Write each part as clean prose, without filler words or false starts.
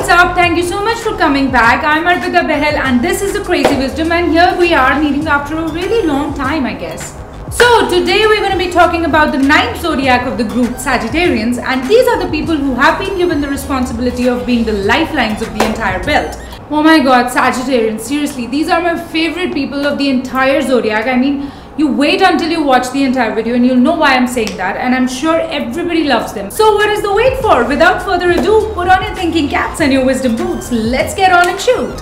up? Thank you so much for coming back. I'm arpitabahl and this is the Crazy Wisdom, and here we are meeting after a really long time, I guess. So today we're going to be talking about the ninth zodiac of the group, Sagittarians, and these are the people who have been given the responsibility of being the lifelines of the entire belt. Oh my god, Sagittarians, seriously, these are my favorite people of the entire zodiac. I mean, you wait until you watch the entire video and you'll know why I'm saying that, and I'm sure everybody loves them. So what is the wait for? Without further ado, put on your thinking caps and your wisdom boots. Let's get on and shoot.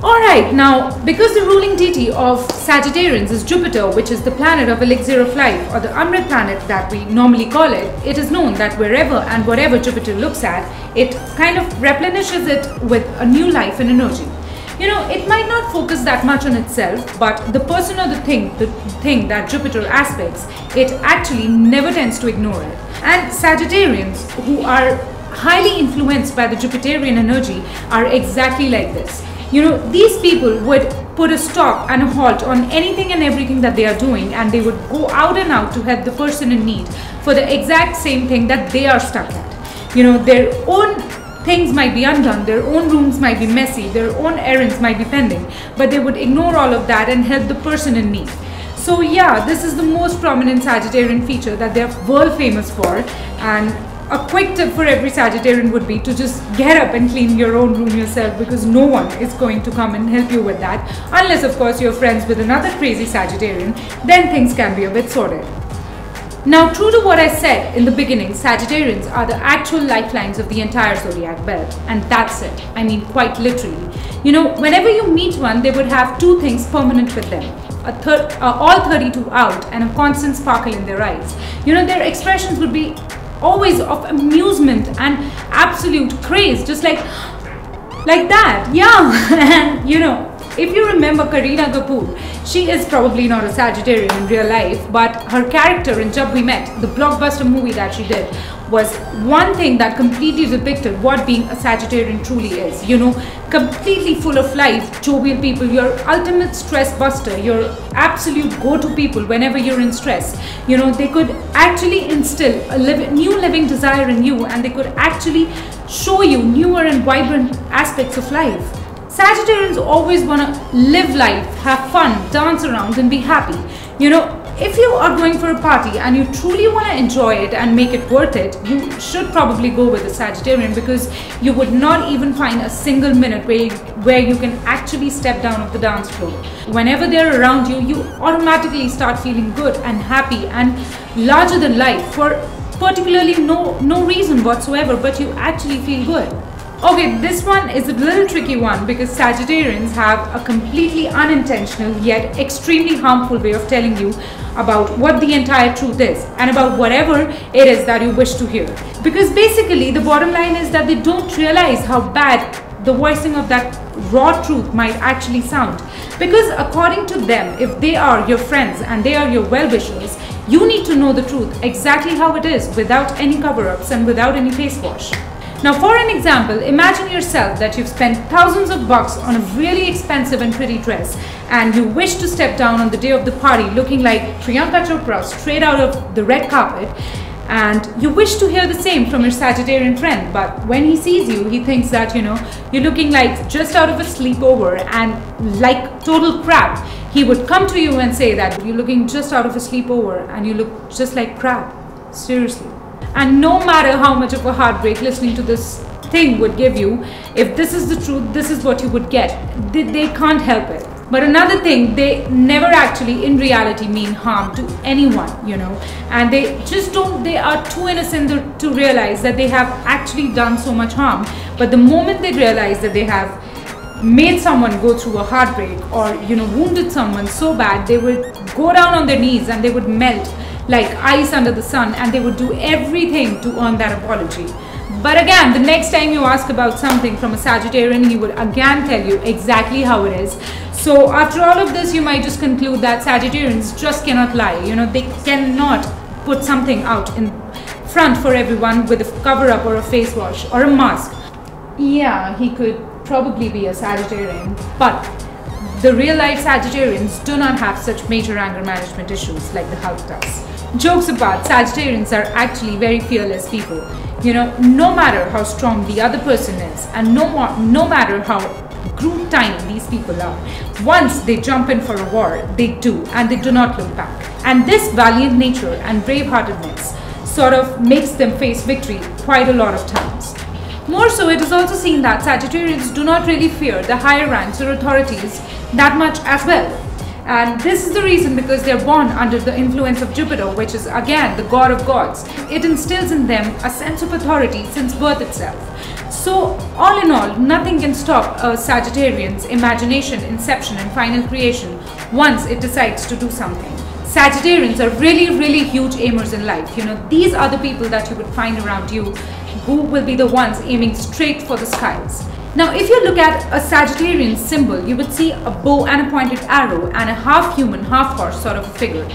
Alright, now because the ruling deity of Sagittarians is Jupiter, which is the planet of elixir of life, or the Amrit planet that we normally call it, it is known that wherever and whatever Jupiter looks at, it kind of replenishes it with a new life and energy. You know, it might not focus that much on itself, but the person or the thing that Jupiter aspects, it actually never tends to ignore it. And Sagittarians, who are highly influenced by the Jupiterian energy, are exactly like this. You know, these people would put a stop and a halt on anything and everything that they are doing, and they would go out and out to help the person in need for the exact same thing that they are stuck at. You know, their own things might be undone, their own rooms might be messy, their own errands might be pending, but they would ignore all of that and help the person in need. So yeah, this is the most prominent Sagittarian feature that they're world famous for, and a quick tip for every Sagittarian would be to just get up and clean your own room yourself, because no one is going to come and help you with that, unless of course you're friends with another crazy Sagittarian. Then things can be a bit sorted. Now, true to what I said in the beginning, Sagittarians are the actual lifelines of the entire zodiac belt, and that's it. I mean, quite literally. You know, whenever you meet one, they would have two things permanent with them: all 32 out and a constant sparkle in their eyes. You know, their expressions would be always of amusement and absolute craze, just like that. Yeah. And you know, if you remember Kareena Kapoor, she is probably not a Sagittarian in real life, but her character in Jab We Met, the blockbuster movie that she did, was one thing that completely depicted what being a Sagittarian truly is. You know, completely full of life, jovial people, your ultimate stress buster, your absolute go-to people whenever you're in stress. You know, they could actually instill a new living desire in you, and they could actually show you newer and vibrant aspects of life. Sagittarians always want to live life, have fun, dance around and be happy. You know, if you are going for a party and you truly want to enjoy it and make it worth it, you should probably go with a Sagittarian, because you would not even find a single minute where you can actually step down off the dance floor. Whenever they're around you, you automatically start feeling good and happy and larger than life for particularly no reason whatsoever, but you actually feel good. Okay, this one is a little tricky one, because Sagittarians have a completely unintentional yet extremely harmful way of telling you about what the entire truth is and about whatever it is that you wish to hear. Because basically the bottom line is that they don't realize how bad the voicing of that raw truth might actually sound. Because according to them, if they are your friends and they are your well-wishers, you need to know the truth exactly how it is, without any cover-ups and without any face wash. Now, for an example, imagine yourself that you've spent thousands of bucks on a really expensive and pretty dress, and you wish to step down on the day of the party looking like Priyanka Chopra straight out of the red carpet, and you wish to hear the same from your Sagittarian friend, but when he sees you, he thinks that, you know, you're looking like just out of a sleepover and like total crap. He would come to you and say that you're looking just out of a sleepover and you look just like crap. Seriously. And no matter how much of a heartbreak listening to this thing would give you, if this is the truth, this is what you would get. They can't help it. But another thing, they never actually in reality mean harm to anyone, you know, and they just don't, they are too innocent to realize that they have actually done so much harm. But the moment they realize that they have made someone go through a heartbreak, or, you know, wounded someone so bad, they would go down on their knees and they would melt like ice under the sun, and they would do everything to earn that apology. But again, the next time you ask about something from a Sagittarian, he would again tell you exactly how it is. So after all of this, you might just conclude that Sagittarians just cannot lie. You know, they cannot put something out in front for everyone with a cover-up or a face wash or a mask. Yeah, he could probably be a Sagittarian, but the real life Sagittarians do not have such major anger management issues like the Hulk does. Jokes apart, Sagittarians are actually very fearless people. No matter how strong the other person is, and no matter how group tiny these people are, once they jump in for a war, they do, and they do not look back. And this valiant nature and braveheartedness sort of makes them face victory quite a lot of times. More so, it is also seen that Sagittarians do not really fear the higher ranks or authorities that much as well. And this is the reason because they're born under the influence of Jupiter, which is again the god of gods. It instills in them a sense of authority since birth itself. So all in all, nothing can stop a Sagittarian's imagination, inception and final creation once it decides to do something. Sagittarians are really huge aimers in life. These are the people that you would find around you who will be the ones aiming straight for the skies. Now, if you look at a Sagittarian symbol, you would see a bow and a pointed arrow and a half human, half horse sort of a figure.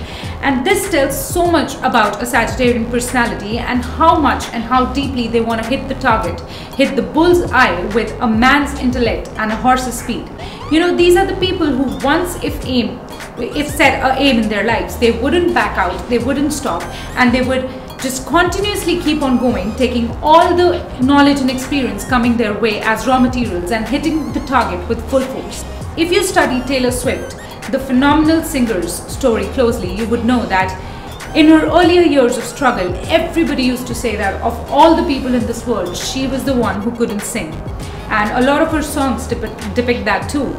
And this tells so much about a Sagittarian personality and how much and how deeply they want to hit the target, hit the bull's eye with a man's intellect and a horse's speed. These are the people who once if set an aim in their lives, they wouldn't back out, they wouldn't stop, and they would just continuously keep on going, taking all the knowledge and experience coming their way as raw materials and hitting the target with full force. If you study Taylor Swift, the phenomenal singer's story closely, you would know that in her earlier years of struggle, everybody used to say that of all the people in this world, she was the one who couldn't sing. And a lot of her songs depict that too.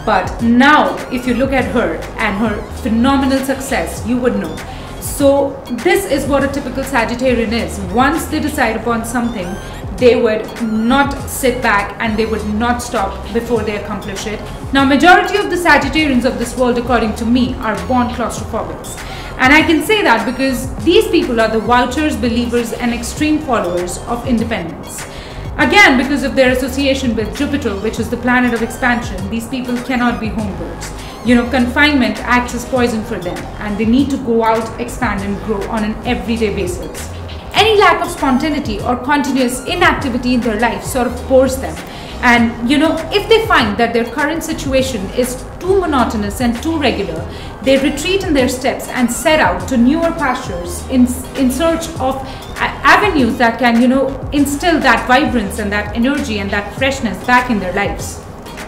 But now, if you look at her and her phenomenal success, you would know. So this is what a typical Sagittarian is. Once they decide upon something, they would not sit back and they would not stop before they accomplish it. Now, majority of the Sagittarians of this world, according to me, are born claustrophobics. And I can say that because these people are the vouchers, believers and extreme followers of independence. Again, because of their association with Jupiter, which is the planet of expansion, these people cannot be homebirds. Confinement acts as poison for them and they need to go out, expand and grow on an everyday basis. Any lack of spontaneity or continuous inactivity in their life sort of bores them. And if they find that their current situation is too monotonous and too regular, they retreat in their steps and set out to newer pastures in search of avenues that can, instill that vibrance and that energy and that freshness back in their lives.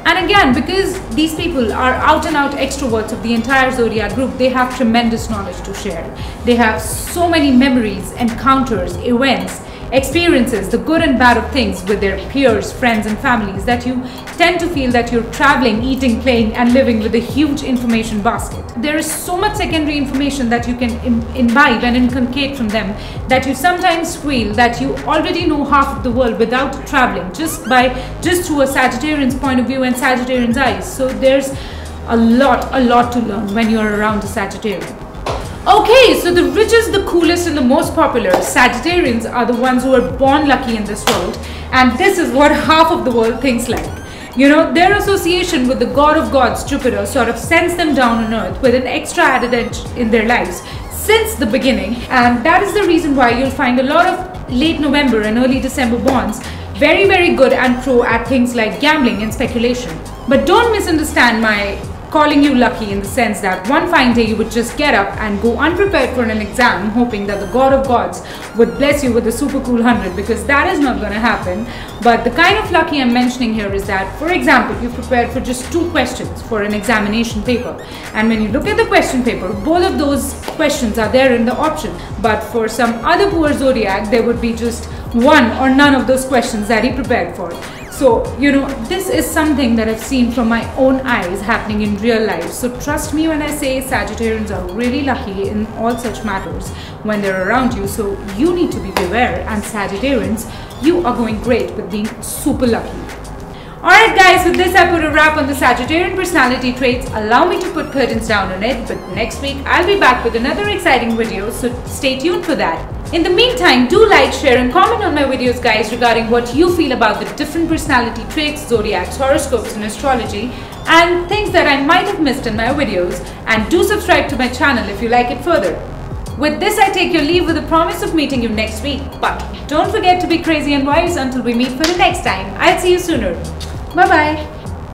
And again, because these people are out and out extroverts of the entire zodiac group, they have tremendous knowledge to share. They have so many memories, encounters, events, experiences, the good and bad of things with their peers, friends and families, that you tend to feel that you're traveling, eating, playing and living with a huge information basket. There is so much secondary information that you can imbibe and inculcate from them that you sometimes feel that you already know half of the world without traveling, just through a Sagittarian's point of view and Sagittarian's eyes. So there's a lot to learn when you're around a Sagittarian. Okay, so the richest, the coolest and the most popular Sagittarians are the ones who are born lucky in this world, and this is what half of the world thinks like. Their association with the god of gods, Jupiter, sort of sends them down on earth with an extra added edge in their lives since the beginning, and that is the reason why you'll find a lot of late November and early December borns very good and pro at things like gambling and speculation. But don't misunderstand my calling you lucky in the sense that one fine day you would just get up and go unprepared for an exam hoping that the god of gods would bless you with a super cool 100, because that is not going to happen. But the kind of lucky I'm mentioning here is that, for example, you've prepared for just 2 questions for an examination paper, and when you look at the question paper, both of those questions are there in the option, but for some other poor zodiac there would be just one or none of those questions that he prepared for. So, this is something that I've seen from my own eyes happening in real life. So trust me when I say Sagittarians are really lucky in all such matters when they're around you. So you need to be beware, and Sagittarians, you are going great with being super lucky. Alright guys, with this I put a wrap on the Sagittarian personality traits. Allow me to put curtains down on it, but next week I'll be back with another exciting video, so stay tuned for that. In the meantime, do like, share and comment on my videos guys regarding what you feel about the different personality traits, zodiacs, horoscopes and astrology, and things that I might have missed in my videos, and do subscribe to my channel if you like it further. With this, I take your leave with the promise of meeting you next week, but don't forget to be crazy and wise until we meet for the next time. I'll see you sooner. Bye bye.